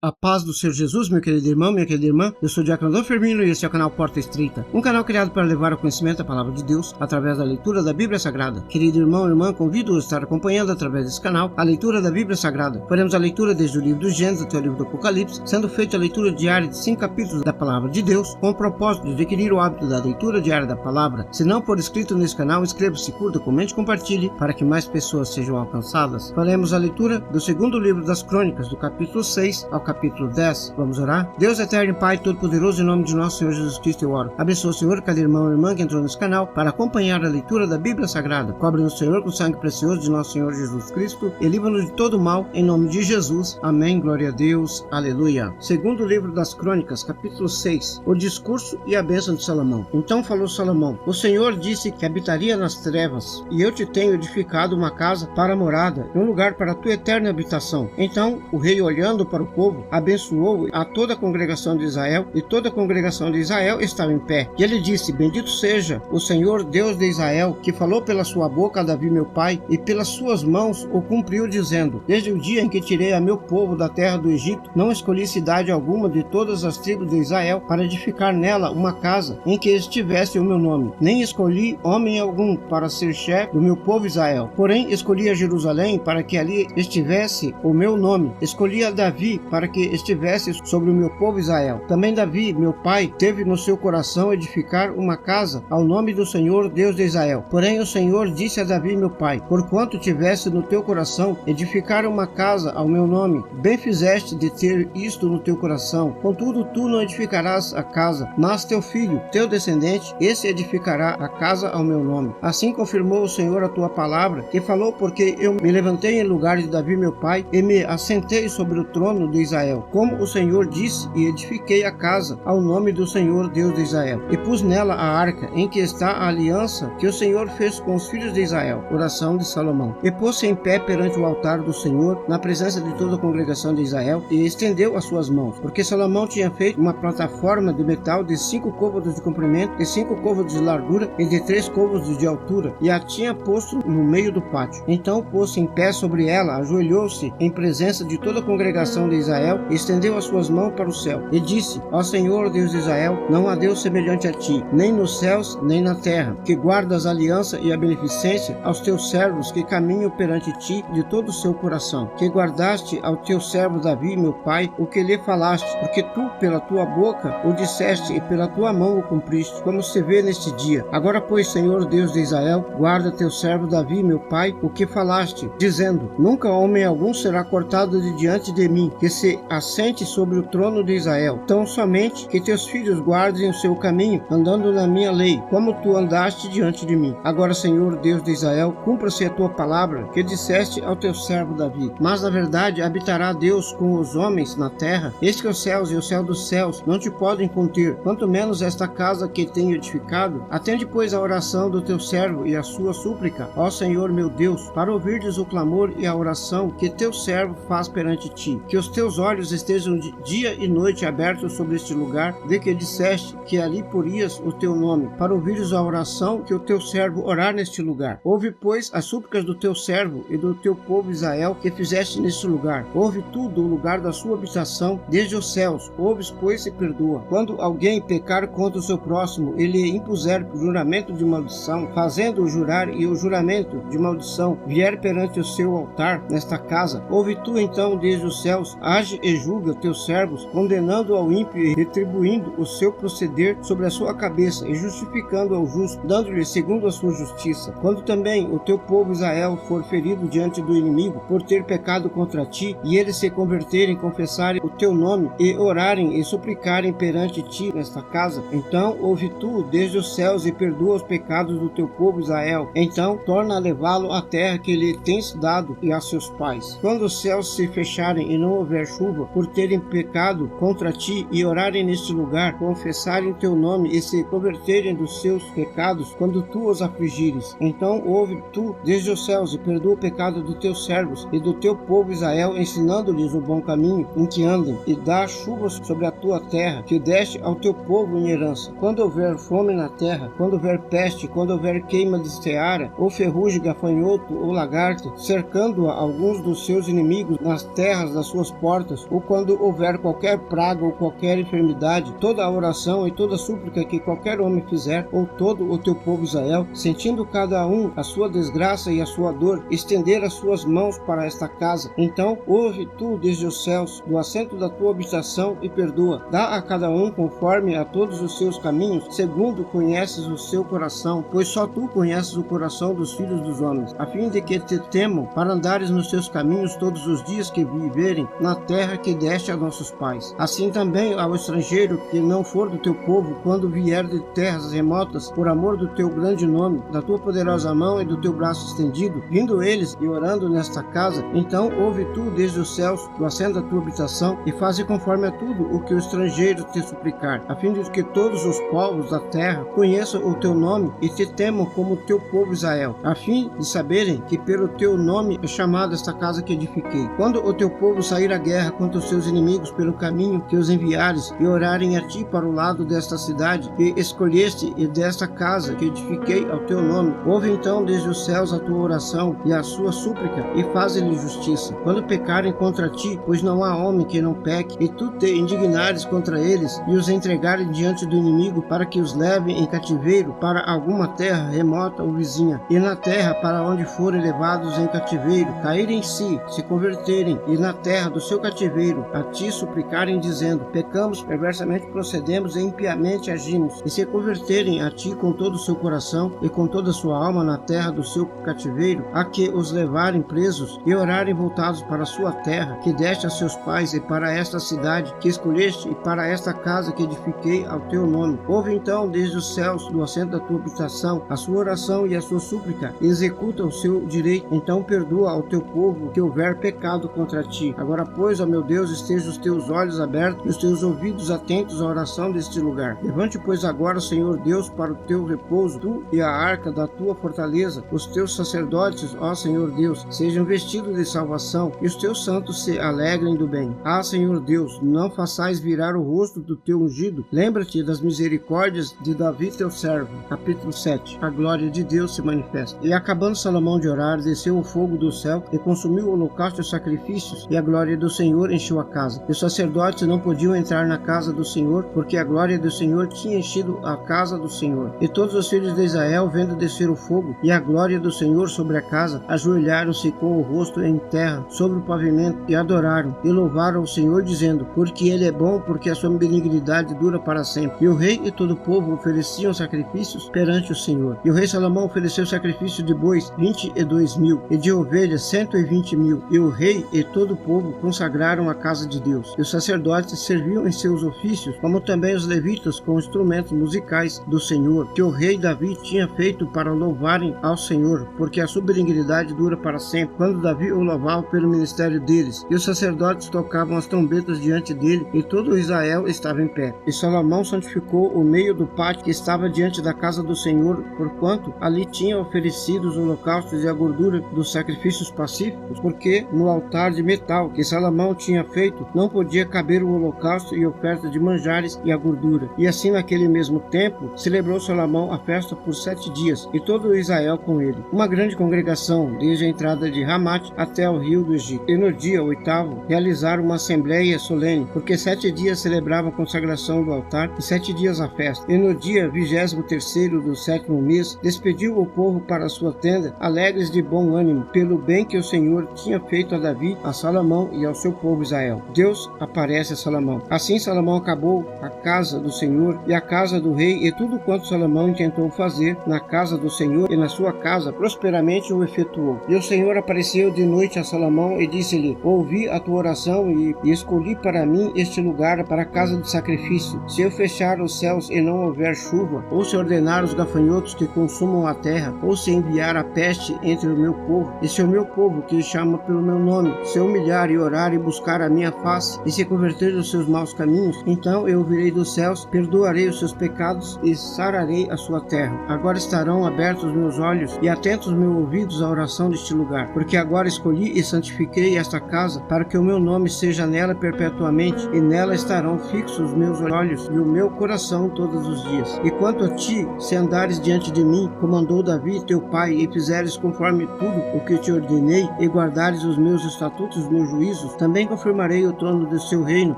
A paz do Senhor Jesus, meu querido irmão, minha querida irmã. Eu sou o Diácono Adão Firmino e esse é o canal Porta Estreita, um canal criado para levar ao conhecimento a palavra de Deus através da leitura da Bíblia Sagrada. Querido irmão e irmã, convido-o a estar acompanhando através desse canal a leitura da Bíblia Sagrada. Faremos a leitura desde o livro do Gênesis até o livro do Apocalipse, sendo feita a leitura diária de 5 capítulos da palavra de Deus, com o propósito de adquirir o hábito da leitura diária da palavra. Se não for inscrito nesse canal, inscreva-se, curta, comente e compartilhe para que mais pessoas sejam alcançadas. Faremos a leitura do segundo livro das Crônicas, do capítulo 6 ao capítulo 10. Vamos orar? Deus eterno, Pai Todo-Poderoso, em nome de nosso Senhor Jesus Cristo eu oro. Abençoa, Senhor, cada irmão e irmã que entrou nesse canal para acompanhar a leitura da Bíblia Sagrada. Cobre-nos, Senhor, com o sangue precioso de nosso Senhor Jesus Cristo e livra-nos de todo mal, em nome de Jesus. Amém. Glória a Deus. Aleluia. Segundo livro das Crônicas, capítulo 6. O discurso e a bênção de Salomão. Então falou Salomão: O Senhor disse que habitaria nas trevas, e eu te tenho edificado uma casa para a morada, um lugar para a tua eterna habitação. Então o rei, olhando para o povo, abençoou a toda a congregação de Israel, e toda a congregação de Israel estava em pé. E ele disse: Bendito seja o Senhor Deus de Israel, que falou pela sua boca a Davi meu pai, e pelas suas mãos o cumpriu, dizendo: Desde o dia em que tirei a meu povo da terra do Egito, não escolhi cidade alguma de todas as tribos de Israel para edificar nela uma casa em que estivesse o meu nome, nem escolhi homem algum para ser chefe do meu povo Israel. Porém escolhi a Jerusalém para que ali estivesse o meu nome. Escolhi a Davi para que estivesse sobre o meu povo Israel. Também Davi, meu pai, teve no seu coração edificar uma casa ao nome do Senhor Deus de Israel. Porém o Senhor disse a Davi, meu pai: Porquanto tivesse no teu coração edificar uma casa ao meu nome, bem fizeste de ter isto no teu coração. Contudo tu não edificarás a casa, mas teu filho, teu descendente, esse edificará a casa ao meu nome. Assim confirmou o Senhor a tua palavra, que falou, porque eu me levantei em lugar de Davi meu pai, e me assentei sobre o trono de Israel, como o Senhor disse, e edifiquei a casa ao nome do Senhor Deus de Israel, e pus nela a arca, em que está a aliança que o Senhor fez com os filhos de Israel. Oração de Salomão. E pôs-se em pé perante o altar do Senhor, na presença de toda a congregação de Israel, e estendeu as suas mãos, porque Salomão tinha feito uma plataforma de metal de 5 côvados de comprimento, de 5 côvados de largura e de 3 côvados de altura, e a tinha posto no meio do pátio. Então pôs-se em pé sobre ela, ajoelhou-se em presença de toda a congregação de Israel, e estendeu as suas mãos para o céu, e disse: Ó Senhor Deus de Israel, não há Deus semelhante a ti, nem nos céus, nem na terra, que guardas a aliança e a beneficência aos teus servos que caminham perante ti de todo o seu coração, que guardaste ao teu servo Davi, meu pai, o que lhe falaste, porque tu, pela tua boca, o disseste, e pela tua mão o cumpriste, como se vê neste dia. Agora, pois, Senhor Deus de Israel, guarda teu servo Davi, meu pai, o que falaste, dizendo: Nunca homem algum será cortado de diante de mim, que se assente sobre o trono de Israel. Tão somente que teus filhos guardem o seu caminho, andando na minha lei, como tu andaste diante de mim. Agora, Senhor Deus de Israel, cumpra-se a tua palavra, que disseste ao teu servo Davi. Mas, na verdade, habitará Deus com os homens na terra. Eis que os céus e o céu dos céus não te podem conter, quanto menos esta casa que tenho edificado. Atende, pois, a oração do teu servo e a sua súplica, ó Senhor meu Deus, para ouvirdes o clamor e a oração que teu servo faz perante ti. Que os teus olhos estejam dia e noite abertos sobre este lugar, de que disseste que ali porias o teu nome, para ouvires a oração que o teu servo orar neste lugar. Ouve, pois, as súplicas do teu servo e do teu povo Israel, que fizeste neste lugar. Ouve tu do lugar da sua habitação, desde os céus. Ouves, pois, e perdoa. Quando alguém pecar contra o seu próximo, e lhe impuser juramento de maldição, fazendo-o jurar, e o juramento de maldição vier perante o seu altar nesta casa, ouve tu então desde os céus, age e julga teus servos, condenando ao ímpio e retribuindo o seu proceder sobre a sua cabeça, e justificando ao justo, dando-lhe segundo a sua justiça. Quando também o teu povo Israel for ferido diante do inimigo, por ter pecado contra ti, e eles se converterem, confessarem o teu nome, e orarem e suplicarem perante ti nesta casa, então ouve tu desde os céus e perdoa os pecados do teu povo Israel. Então torna a levá-lo à terra que lhe tens dado e a seus pais. Quando os céus se fecharem e não houver chuva, por terem pecado contra ti, e orarem neste lugar, confessarem o teu nome e se converterem dos seus pecados, quando tu os afligires, então ouve tu desde os céus e perdoa o pecado dos teus servos e do teu povo Israel, ensinando-lhes o bom caminho em que andem, e dá chuvas sobre a tua terra, que deste ao teu povo em herança. Quando houver fome na terra, quando houver peste, quando houver queima de seara, ou ferrugem, gafanhoto ou lagarto, cercando-a alguns dos seus inimigos nas terras das suas portas, revoltas, ou quando houver qualquer praga ou qualquer enfermidade, toda a oração e toda a súplica que qualquer homem fizer, ou todo o teu povo Israel, sentindo cada um a sua desgraça e a sua dor, estender as suas mãos para esta casa. Então ouve tu desde os céus, do assento da tua habitação, e perdoa. Dá a cada um conforme a todos os seus caminhos, segundo conheces o seu coração, pois só tu conheces o coração dos filhos dos homens, a fim de que te temam, para andares nos teus caminhos todos os dias que viverem na terra que deste a nossos pais. Assim também ao estrangeiro que não for do teu povo, quando vier de terras remotas, por amor do teu grande nome, da tua poderosa mão e do teu braço estendido, vindo eles e orando nesta casa, então ouve tu desde os céus, do assento da tua habitação, e faze conforme a tudo o que o estrangeiro te suplicar, a fim de que todos os povos da terra conheçam o teu nome e te temam como o teu povo Israel, a fim de saberem que pelo teu nome é chamada esta casa que edifiquei. Quando o teu povo sair à guerra contra os seus inimigos pelo caminho que os enviares, e orarem a ti para o lado desta cidade que escolheste e desta casa que edifiquei ao teu nome, ouve então desde os céus a tua oração e a sua súplica, e faze-lhe justiça. Quando pecarem contra ti, pois não há homem que não peque, e tu te indignares contra eles, e os entregarem diante do inimigo, para que os levem em cativeiro para alguma terra remota ou vizinha, e na terra para onde forem levados em cativeiro, caírem em si, se converterem, e na terra do seu cativeiro a ti suplicarem, dizendo: pecamos, perversamente procedemos e impiamente agimos, e se converterem a ti com todo o seu coração e com toda a sua alma na terra do seu cativeiro, a que os levarem presos, e orarem voltados para a sua terra, que deste a seus pais, e para esta cidade que escolheste, e para esta casa que edifiquei ao teu nome. Ouve então desde os céus, do assento da tua habitação, a sua oração e a sua súplica, e executa o seu direito. Então perdoa ao teu povo que houver pecado contra ti. Agora, pois, ó meu Deus, estejam os teus olhos abertos e os teus ouvidos atentos à oração deste lugar. Levante, pois, agora, Senhor Deus, para o teu repouso, tu e a arca da tua fortaleza. Os teus sacerdotes, ó Senhor Deus, sejam vestidos de salvação, e os teus santos se alegrem do bem. Ah, Senhor Deus, não façais virar o rosto do teu ungido. Lembra-te das misericórdias de Davi teu servo. Capítulo 7. A glória de Deus se manifesta. E acabando Salomão de orar, desceu o fogo do céu e consumiu o holocausto e os sacrifícios, e a glória do Senhor encheu a casa. E os sacerdotes não podiam entrar na casa do Senhor, porque a glória do Senhor tinha enchido a casa do Senhor. E todos os filhos de Israel, vendo descer o fogo e a glória do Senhor sobre a casa, ajoelharam-se com o rosto em terra sobre o pavimento, e adoraram e louvaram o Senhor, dizendo: porque ele é bom, porque a sua benignidade dura para sempre. E o rei e todo o povo ofereciam sacrifícios perante o Senhor. E o rei Salomão ofereceu sacrifício de bois 22.000, e de ovelhas 120.000. E o rei e todo o povo consagraram a casa de Deus. E os sacerdotes serviam em seus ofícios, como também os levitas, com instrumentos musicais do Senhor, que o rei Davi tinha feito para louvarem ao Senhor, porque a sua benignidade dura para sempre, quando Davi o louvava pelo ministério deles. E os sacerdotes tocavam as trombetas diante dele, e todo Israel estava em pé. E Salomão santificou o meio do pátio que estava diante da casa do Senhor, porquanto ali tinha oferecido os holocaustos e a gordura dos sacrifícios pacíficos, porque no altar de metal que Salomão tinha feito não podia caber o holocausto e oferta de manjares e a gordura. E assim, naquele mesmo tempo, celebrou Salomão a festa por 7 dias, e todo Israel com ele, uma grande congregação, desde a entrada de Ramate até o rio do Egito. E no dia 8º realizaram uma assembleia solene, porque 7 dias celebravam a consagração do altar e 7 dias a festa. E no dia 23º do 7º mês, despediu o povo para a sua tenda, alegres de bom ânimo, pelo bem que o Senhor tinha feito a Davi, a Salomão e ao seu povo Israel. Deus aparece a Salomão. Assim Salomão acabou a casa do Senhor e a casa do rei, e tudo quanto Salomão intentou fazer na casa do Senhor e na sua casa, prosperamente o efetuou. E o Senhor apareceu de noite a Salomão e disse-lhe: ouvi a tua oração e escolhi para mim este lugar para a casa de sacrifício. Se eu fechar os céus e não houver chuva, ou se ordenar os gafanhotos que consumam a terra, ou se enviar a peste entre o meu povo, e se o meu povo, que chama pelo meu nome, se humilhar e orar e buscar a minha face, e se converter dos seus maus caminhos, então eu ouvirei dos céus, perdoarei os seus pecados e sararei a sua terra. Agora estarão abertos meus olhos e atentos meus ouvidos à oração deste lugar, porque agora escolhi e santifiquei esta casa, para que o meu nome seja nela perpetuamente, e nela estarão fixos os meus olhos e o meu coração todos os dias. E quanto a ti, se andares diante de mim, como andou Davi teu pai, e fizeres conforme tudo o que te ordenei, e guardares os meus estatutos, os meus juízos, também Também confirmarei o trono do seu reino,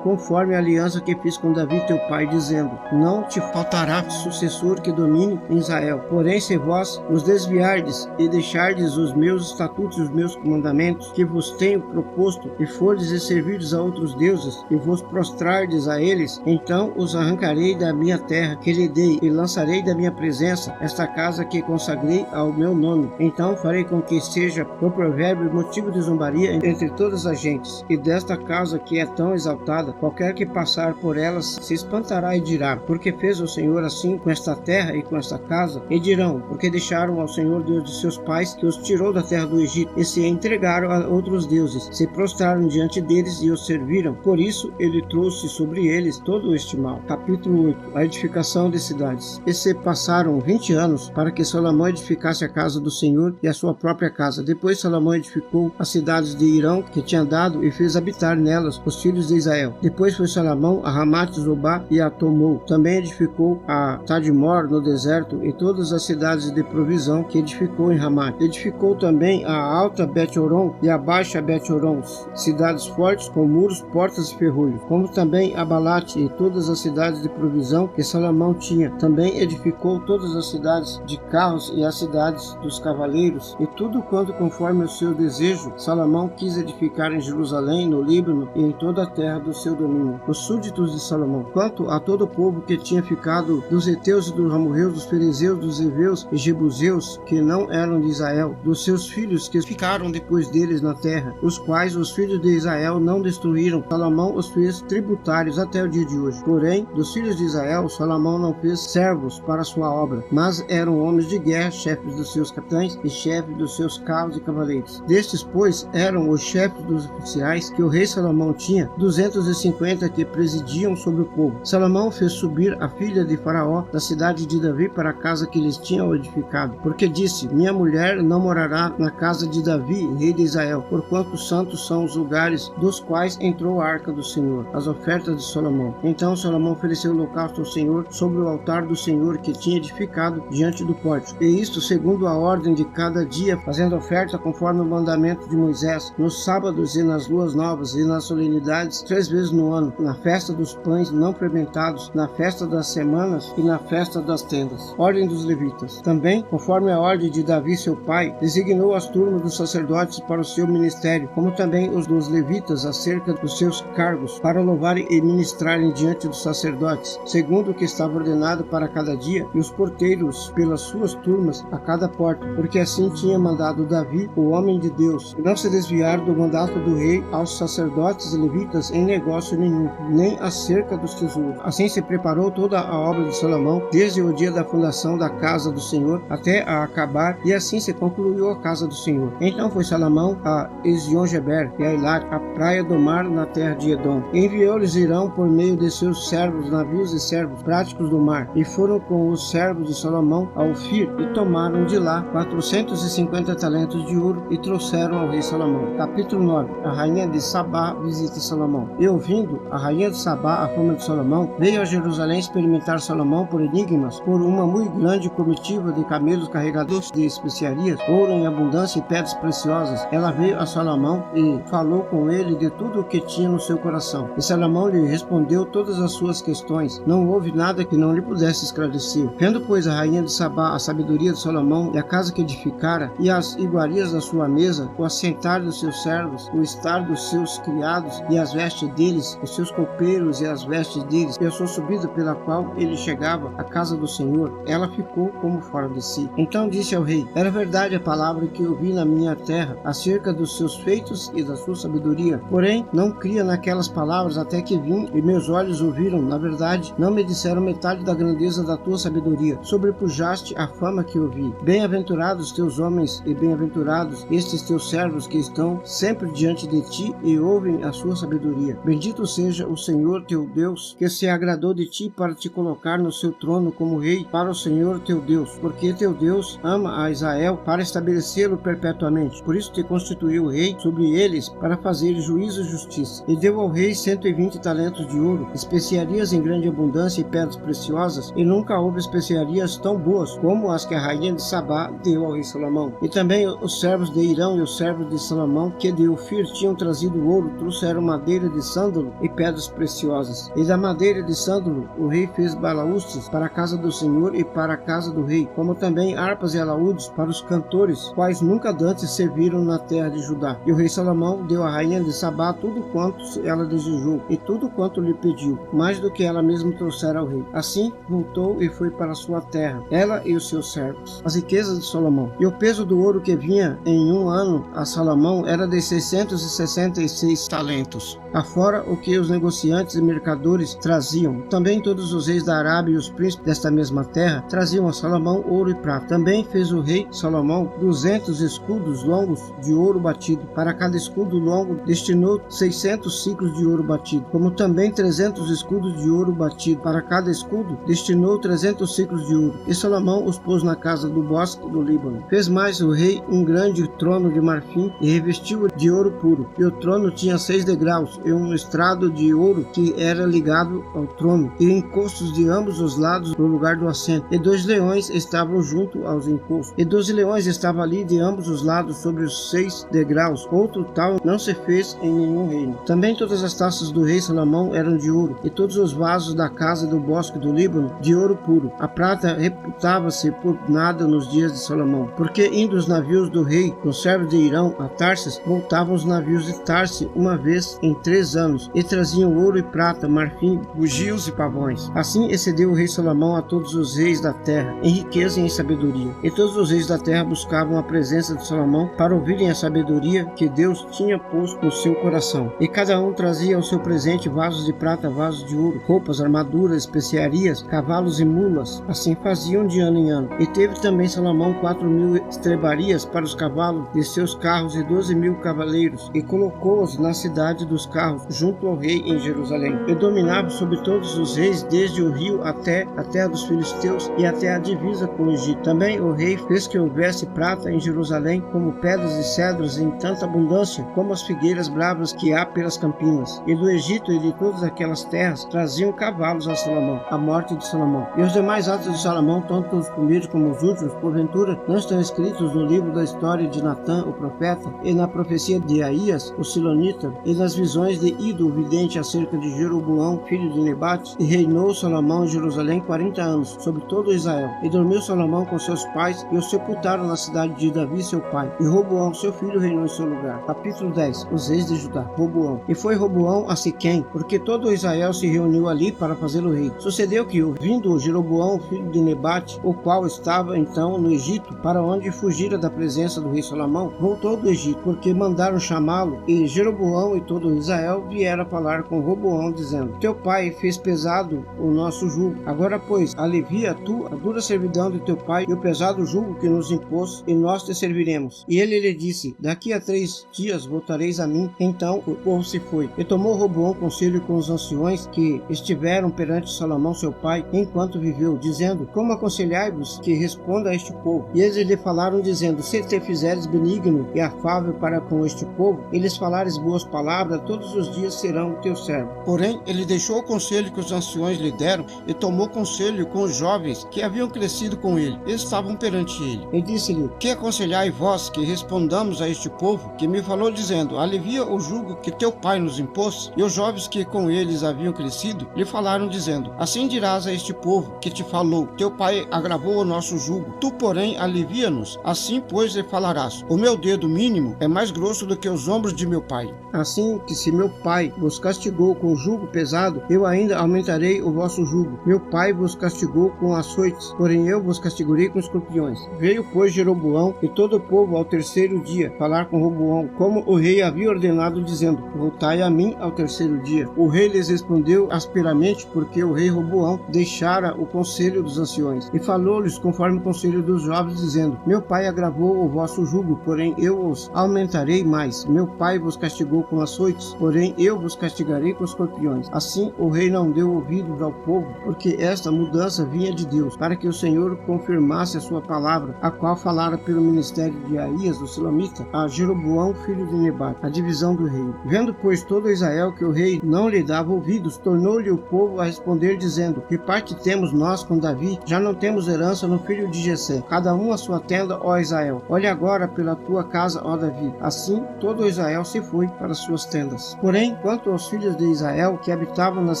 conforme a aliança que fiz com Davi teu pai, dizendo: não te faltará sucessor que domine em Israel. Porém, se vós vos desviardes e deixardes os meus estatutos e os meus mandamentos, que vos tenho proposto, e fordes e servirdes a outros deuses, e vos prostrardes a eles, então os arrancarei da minha terra que lhe dei, e lançarei da minha presença esta casa que consagrei ao meu nome. Então farei com que seja por provérbio e motivo de zombaria entre todas as gentes. E desta casa que é tão exaltada, qualquer que passar por elas se espantará e dirá: porque fez o Senhor assim com esta terra e com esta casa? E dirão: porque deixaram ao Senhor Deus de seus pais, que os tirou da terra do Egito, e se entregaram a outros deuses, se prostraram diante deles e os serviram. Por isso ele trouxe sobre eles todo este mal. Capítulo 8. A edificação de cidades. E se passaram 20 anos para que Salomão edificasse a casa do Senhor e a sua própria casa. Depois Salomão edificou as cidades de Irão, que tinha dado, e fez habitar nelas os filhos de Israel. Depois foi Salomão a Ramate-Zobá e a tomou. Também edificou a Tadmor no deserto e todas as cidades de provisão que edificou em Ramate. Edificou também a alta Bet-Horon e a baixa Bet-Horon, cidades fortes com muros, portas e ferrolhos, como também a Balate e todas as cidades de provisão que Salomão tinha. Também edificou todas as cidades de carros e as cidades dos cavaleiros, e tudo quanto conforme o seu desejo Salomão quis edificar em Jerusalém, no Líbano e em toda a terra do seu domínio. Os súditos de Salomão, quanto a todo o povo que tinha ficado dos heteus e dos amorreus, dos ferezeus, dos heveus e jebuseus, que não eram de Israel, dos seus filhos que ficaram depois deles na terra, os quais os filhos de Israel não destruíram, Salomão os fez tributários até o dia de hoje. Porém, dos filhos de Israel, Salomão não fez servos para sua obra, mas eram homens de guerra, chefes dos seus capitães e chefes dos seus carros e cavaleiros. Destes, pois, eram os chefes dos oficiais que o rei Salomão tinha, 250 que presidiam sobre o povo. Salomão fez subir a filha de Faraó da cidade de Davi para a casa que lhes tinham edificado, porque disse: minha mulher não morará na casa de Davi, rei de Israel, porquanto santos são os lugares dos quais entrou a arca do Senhor. As ofertas de Salomão. Então Salomão ofereceu holocausto ao Senhor sobre o altar do Senhor que tinha edificado diante do pórtico, e isto segundo a ordem de cada dia, fazendo oferta conforme o mandamento de Moisés, nos sábados e nas luas novas e nas solenidades 3 vezes no ano, na festa dos pães não fermentados, na festa das semanas e na festa das tendas. Ordem dos levitas. Também, conforme a ordem de Davi seu pai, designou as turmas dos sacerdotes para o seu ministério, como também os dos levitas acerca dos seus cargos, para louvarem e ministrarem diante dos sacerdotes, segundo o que estava ordenado para cada dia, e os porteiros pelas suas turmas a cada porta, porque assim tinha mandado Davi, o homem de Deus, e não se desviar do mandato do rei aos sacerdotes e levitas em negócio nenhum, nem acerca dos tesouros. Assim se preparou toda a obra de Salomão, desde o dia da fundação da casa do Senhor até a acabar, e assim se concluiu a casa do Senhor. Então foi Salomão a Ezion-Geber e a Eilat, a praia do mar na terra de Edom. Enviou-lhes Irão por meio de seus servos, navios e servos práticos do mar, e foram com os servos de Salomão a Ofir, e tomaram de lá 450 talentos de ouro, e trouxeram ao rei Salomão. Capítulo 9. A rainha de Sabá visita Salomão. E ouvindo a rainha de Sabá a fama de Salomão, veio a Jerusalém experimentar Salomão por enigmas, por uma muito grande comitiva de camelos carregadores de especiarias, ouro em abundância e pedras preciosas. Ela veio a Salomão e falou com ele de tudo o que tinha no seu coração. E Salomão lhe respondeu todas as suas questões. Não houve nada que não lhe pudesse esclarecer. Vendo, pois, a rainha de Sabá a sabedoria de Salomão e a casa que edificara, e as iguarias da sua mesa, o assentar dos seus servos, o estar dos seus criados e as vestes deles, os seus copeiros e as vestes deles, e a sua subida pela qual ele chegava à casa do Senhor, ela ficou como fora de si. Então disse ao rei: era verdade a palavra que ouvi na minha terra acerca dos seus feitos e da sua sabedoria. Porém, não cria naquelas palavras até que vim e meus olhos ouviram. Na verdade, não me disseram metade da grandeza da tua sabedoria. Sobrepujaste a fama que ouvi. Bem-aventurados teus homens e bem-aventurados estes teus servos que estão sempre diante de ti e ouvem a sua sabedoria. Bendito seja o Senhor teu Deus, que se agradou de ti para te colocar no seu trono como rei para o Senhor teu Deus, porque teu Deus ama a Israel para estabelecê-lo perpetuamente. Por isso te constituiu rei sobre eles para fazer juízo e justiça. E deu ao rei 120 talentos de ouro, especiarias em grande abundância e pedras preciosas, e nunca houve especiarias tão boas como as que a rainha de Sabá deu ao rei Salomão. E também os servos de Irão e os servos de Salomão que de Ofir tinham trazido trazido ouro, trouxeram madeira de sândalo e pedras preciosas. E da madeira de sândalo o rei fez balaústes para a casa do Senhor e para a casa do rei, como também harpas e alaúdes para os cantores, quais nunca dantes serviram na terra de Judá. E o rei Salomão deu à rainha de Sabá tudo quanto ela desejou, e tudo quanto lhe pediu, mais do que ela mesma trouxera ao rei. Assim voltou e foi para sua terra, ela e os seus servos. As riquezas de Salomão. E o peso do ouro que vinha em um ano a Salomão era de 666 talentos, afora o que os negociantes e mercadores traziam. Também todos os reis da Arábia e os príncipes desta mesma terra traziam a Salomão ouro e prata. Também fez o rei Salomão 200 escudos longos de ouro batido. Para cada escudo longo destinou 600 ciclos de ouro batido, como também 300 escudos de ouro batido. Para cada escudo destinou 300 ciclos de ouro. E Salomão os pôs na casa do bosque do Líbano. Fez mais o rei um grande trono de marfim e revestiu-o de ouro puro. E o trono tinha 6 degraus e um estrado de ouro que era ligado ao trono, e encostos de ambos os lados no lugar do assento. E 2 leões estavam junto aos encostos. E 12 leões estavam ali de ambos os lados sobre os 6 degraus. Outro tal não se fez em nenhum reino. Também todas as taças do rei Salomão eram de ouro, e todos os vasos da casa do bosque do Líbano de ouro puro. A prata reputava-se por nada nos dias de Salomão, porque indo os navios do rei, os servos de Irão, a Tarsis, voltavam os navios de Tarse uma vez em 3 anos, e traziam ouro e prata, marfim, bugios e pavões. Assim excedeu o rei Salomão a todos os reis da terra, em riqueza e em sabedoria. E todos os reis da terra buscavam a presença de Salomão para ouvirem a sabedoria que Deus tinha posto no seu coração. E cada um trazia o seu presente vasos de prata, vasos de ouro, roupas, armaduras, especiarias, cavalos e mulas. Assim faziam de ano em ano. E teve também Salomão 4.000 estrebarias para os cavalos de seus carros e 12.000 cavaleiros, e colocou-os na cidade dos carros, junto ao rei em Jerusalém. E dominava sobre todos os reis, desde o rio até a terra dos filisteus e até a divisa com o Egito. Também o rei fez que houvesse prata em Jerusalém, como pedras e cedros em tanta abundância, como as figueiras bravas que há pelas campinas. E do Egito e de todas aquelas terras traziam cavalos a Salomão. A morte de Salomão. E os demais atos de Salomão, tanto os primeiros como os últimos, porventura, não estão escritos no livro da história de Natã, o profeta, e na profecia de Aías, o silonita, e nas visões de Ido, o vidente, acerca de Jeroboão, filho de Nebate. E reinou Salomão em Jerusalém 40 anos, sobre todo Israel. E dormiu Salomão com seus pais, e o sepultaram na cidade de Davi, seu pai. E Roboão, seu filho, reinou em seu lugar. Capítulo 10. Os reis de Judá. Roboão. E foi Roboão a Siquém, porque todo Israel se reuniu ali para fazê-lo rei. Sucedeu que, vindo Jeroboão, filho de Nebate, o qual estava então no Egito, para onde fugira da presença do rei Salomão, voltou do Egito, porque mandaram chamá-lo, e Jeroboão e todo Israel vieram falar com Roboão, dizendo: Teu pai fez pesado o nosso jugo. Agora, pois, alivia tu a dura servidão de teu pai e o pesado jugo que nos impôs, e nós te serviremos. E ele lhe disse: Daqui a 3 dias voltareis a mim. Então o povo se foi. E tomou Roboão conselho com os anciões que estiveram perante Salomão seu pai, enquanto viveu, dizendo: Como aconselhai-vos que responda a este povo? E eles lhe falaram, dizendo: Se te fizeres benigno e afável para com este povo, e lhes falares boas palavras, todos os dias serão teu servo. Porém, ele deixou o conselho que os anciões lhe deram, e tomou conselho com os jovens que haviam crescido com ele, e estavam perante ele. E disse-lhe: Que aconselhai vós que respondamos a este povo, que me falou, dizendo: Alivia o jugo que teu pai nos impôs? E os jovens que com eles haviam crescido lhe falaram, dizendo: Assim dirás a este povo que te falou: Teu pai agravou o nosso jugo, tu, porém, alivia-nos. Assim, pois, lhe falarás: O meu dedo mínimo é mais grosso do que os ombros de meu pai. Assim que, se meu pai vos castigou com jugo pesado, eu ainda aumentarei o vosso jugo. Meu pai vos castigou com açoites, porém eu vos castigarei com escorpiões. Veio, pois, Jeroboão e todo o povo ao 3º dia falar com Roboão, como o rei havia ordenado, dizendo: Voltai a mim ao 3º dia. O rei lhes respondeu asperamente, porque o rei Roboão deixara o conselho dos anciões, e falou-lhes conforme o conselho dos jovens, dizendo: Meu pai agravou o vosso jugo, porém eu os aumentarei mais. Meu pai vos castigou com açoites, porém eu vos castigarei com escorpiões. Assim o rei não deu ouvidos ao povo, porque esta mudança vinha de Deus, para que o Senhor confirmasse a sua palavra, a qual falara pelo ministério de Aías, o Silamita, a Jeroboão, filho de Nebate, a divisão do reino. Vendo, pois, todo Israel que o rei não lhe dava ouvidos, tornou-lhe o povo a responder, dizendo: que parte temos nós com Davi? Já não temos herança no filho de Jessé, cada um a sua tenda, ó Israel. Olhe agora pela tua casa, ó Davi. Assim todo Israel se foi para suas tendas. Porém, quanto aos filhos de Israel que habitavam nas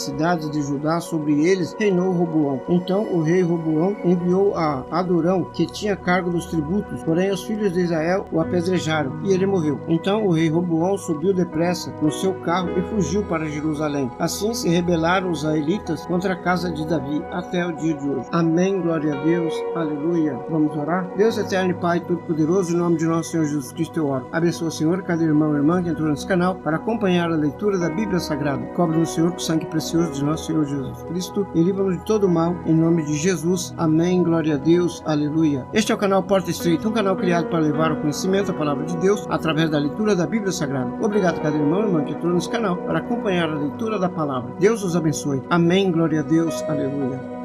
cidades de Judá, sobre eles reinou Roboão. Então o rei Roboão enviou a Adorão, que tinha cargo dos tributos, porém os filhos de Israel o apedrejaram, e ele morreu. Então o rei Roboão subiu depressa no seu carro e fugiu para Jerusalém. Assim se rebelaram os israelitas contra a casa de Davi até o dia de hoje. Amém, glória a Deus, aleluia. Vamos orar? Deus eterno e Pai todo-poderoso, em nome de nosso Senhor Jesus Cristo eu oro. Abençoa, Senhor, cada irmão e irmã que entrou nesse canal para acompanhar a leitura da Bíblia Sagrada. Cobre-nos, Senhor, com o sangue precioso de nosso Senhor Jesus Cristo e livra-nos de todo mal, em nome de Jesus. Amém, glória a Deus, aleluia. Este é o canal Porta Estreita, um canal criado para levar ao conhecimento a palavra de Deus através da leitura da Bíblia Sagrada. Obrigado a cada irmão e irmã que entrou nesse canal para acompanhar a leitura da palavra. Deus os abençoe. Amém, glória a Deus, aleluia.